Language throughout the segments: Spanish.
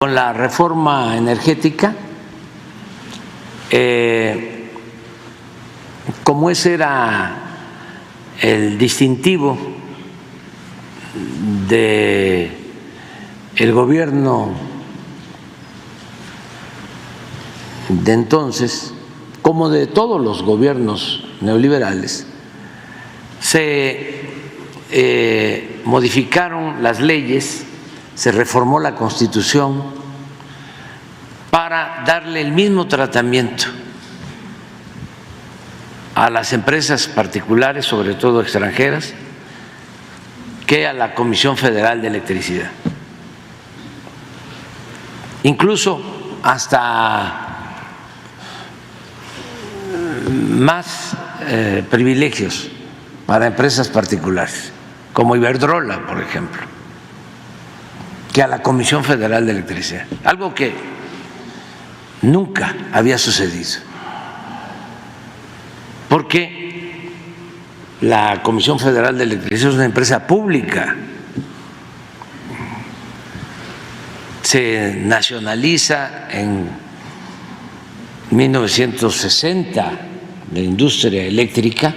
Con la reforma energética, como ese era el distintivo del gobierno de entonces, como de todos los gobiernos neoliberales, se modificaron las leyes, se reformó la Constitución para darle el mismo tratamiento a las empresas particulares, sobre todo extranjeras, que a la Comisión Federal de Electricidad. Incluso hasta más privilegios para empresas particulares, como Iberdrola, por ejemplo, que a la Comisión Federal de Electricidad, algo que nunca había sucedido, porque la Comisión Federal de Electricidad es una empresa pública, se nacionaliza en 1960 la industria eléctrica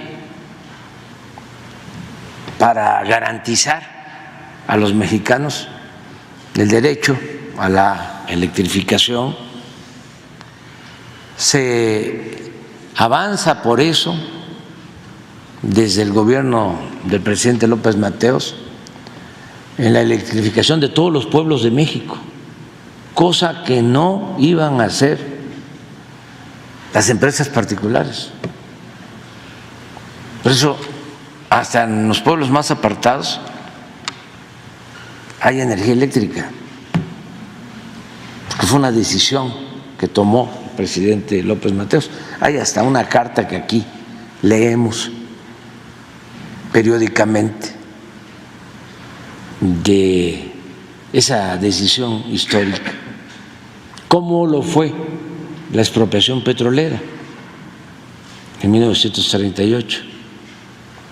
para garantizar a los mexicanos el derecho a la electrificación. Se avanza por eso desde el gobierno del presidente López Mateos en la electrificación de todos los pueblos de México, cosa que no iban a hacer las empresas particulares. Por eso, hasta en los pueblos más apartados hay energía eléctrica, porque fue una decisión que tomó el presidente López Mateos. Hay hasta una carta que aquí leemos periódicamente de esa decisión histórica, cómo lo fue la expropiación petrolera en 1938.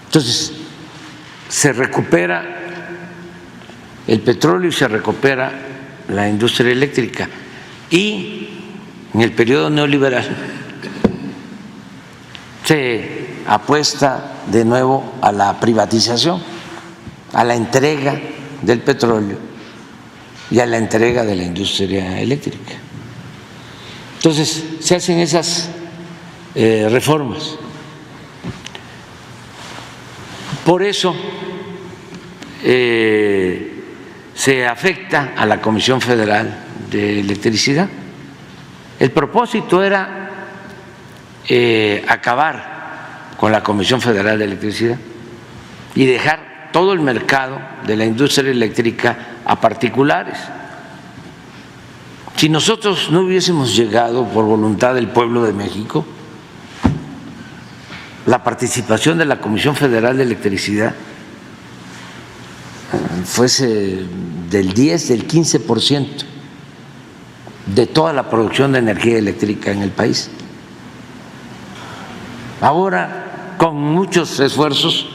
Entonces, se recupera el petróleo y se recupera la industria eléctrica. Y en el periodo neoliberal se apuesta de nuevo a la privatización, a la entrega del petróleo y a la entrega de la industria eléctrica. Entonces, se hacen esas reformas. Por eso se afecta a la Comisión Federal de Electricidad. El propósito era acabar con la Comisión Federal de Electricidad y dejar todo el mercado de la industria eléctrica a particulares. Si nosotros no hubiésemos llegado por voluntad del pueblo de México, la participación de la Comisión Federal de Electricidad fuese del 10, del 15% de toda la producción de energía eléctrica en el país. Ahora, con muchos esfuerzos,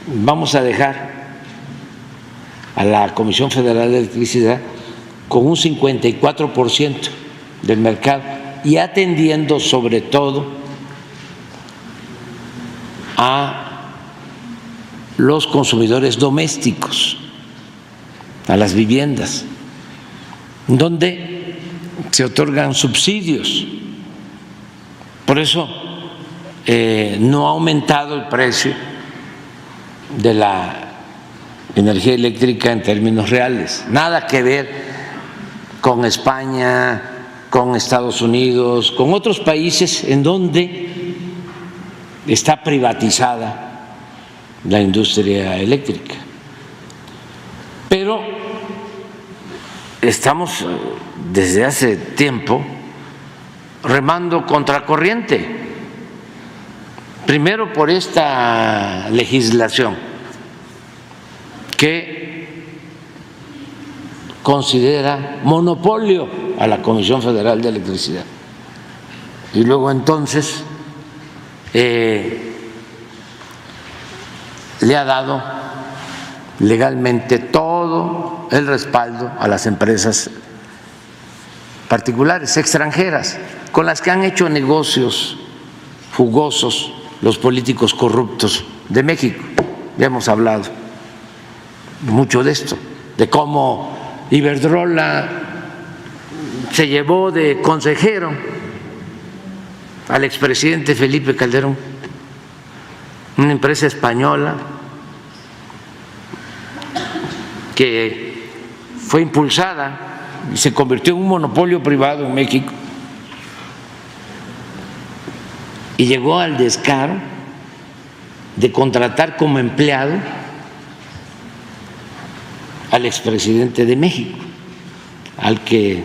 vamos a dejar a la Comisión Federal de Electricidad con un 54% del mercado y atendiendo sobre todo a los consumidores domésticos, a las viviendas, donde se otorgan subsidios. Por eso no ha aumentado el precio de la energía eléctrica en términos reales, nada que ver con España, con Estados Unidos, con otros países en donde está privatizada la industria eléctrica. Pero estamos desde hace tiempo remando contracorriente, primero por esta legislación que considera monopolio a la Comisión Federal de Electricidad y luego entonces le ha dado legalmente todo el respaldo a las empresas particulares, extranjeras, con las que han hecho negocios jugosos los políticos corruptos de México. Ya hemos hablado mucho de esto, de cómo Iberdrola se llevó de consejero al expresidente Felipe Calderón, una empresa española que fue impulsada y se convirtió en un monopolio privado en México, y llegó al descaro de contratar como empleado al expresidente de México, al que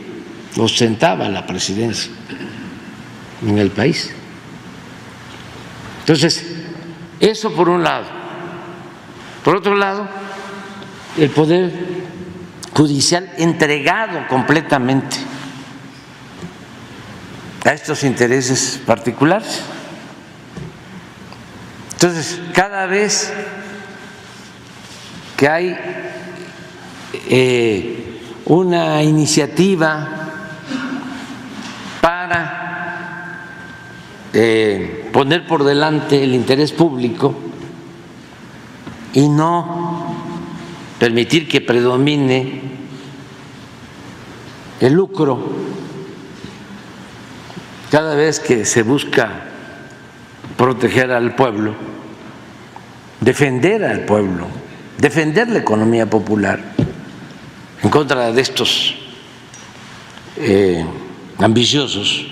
ostentaba la presidencia en el país. Entonces, eso por un lado. Por otro lado, el Poder Judicial entregado completamente a estos intereses particulares. Entonces, cada vez que hay una iniciativa para poner por delante el interés público y no permitir que predomine el lucro, cada vez que se busca proteger al pueblo, defender al pueblo, defender la economía popular en contra de estos ambiciosos,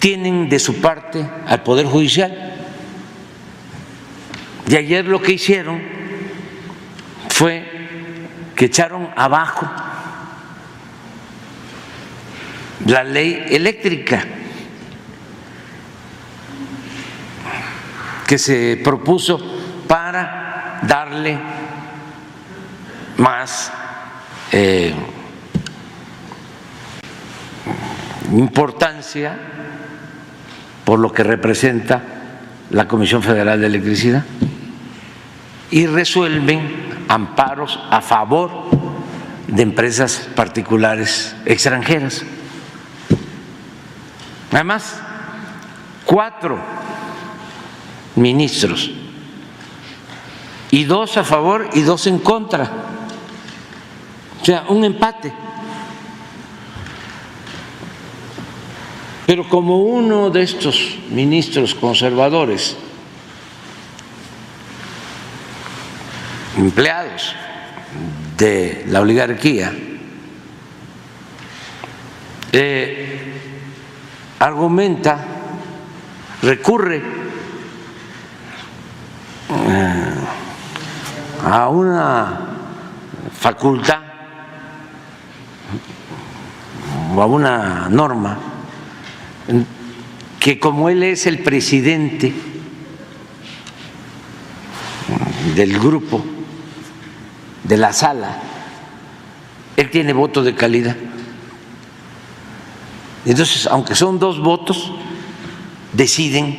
tienen de su parte al Poder Judicial. Y ayer lo que hicieron fue que echaron abajo la ley eléctrica que se propuso para darle más importancia por lo que representa la Comisión Federal de Electricidad, y resuelven amparos a favor de empresas particulares extranjeras. Además, 4 ministros, y 2 a favor y 2 en contra, o sea, un empate. Pero como uno de estos ministros conservadores, empleados de la oligarquía, argumenta, recurre a una facultad o a una norma que, como él es el presidente del grupo, de la sala, él tiene voto de calidad. Entonces, aunque son 2 votos, deciden,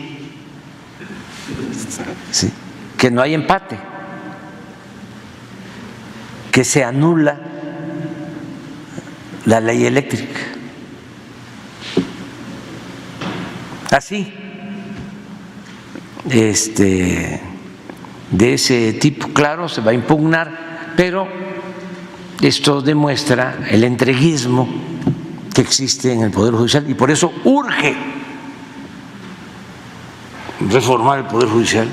¿sí?, que no hay empate, que se anula la ley eléctrica. Así, de ese tipo, claro, se va a impugnar, pero esto demuestra el entreguismo que existe en el Poder Judicial, y por eso urge reformar el Poder Judicial.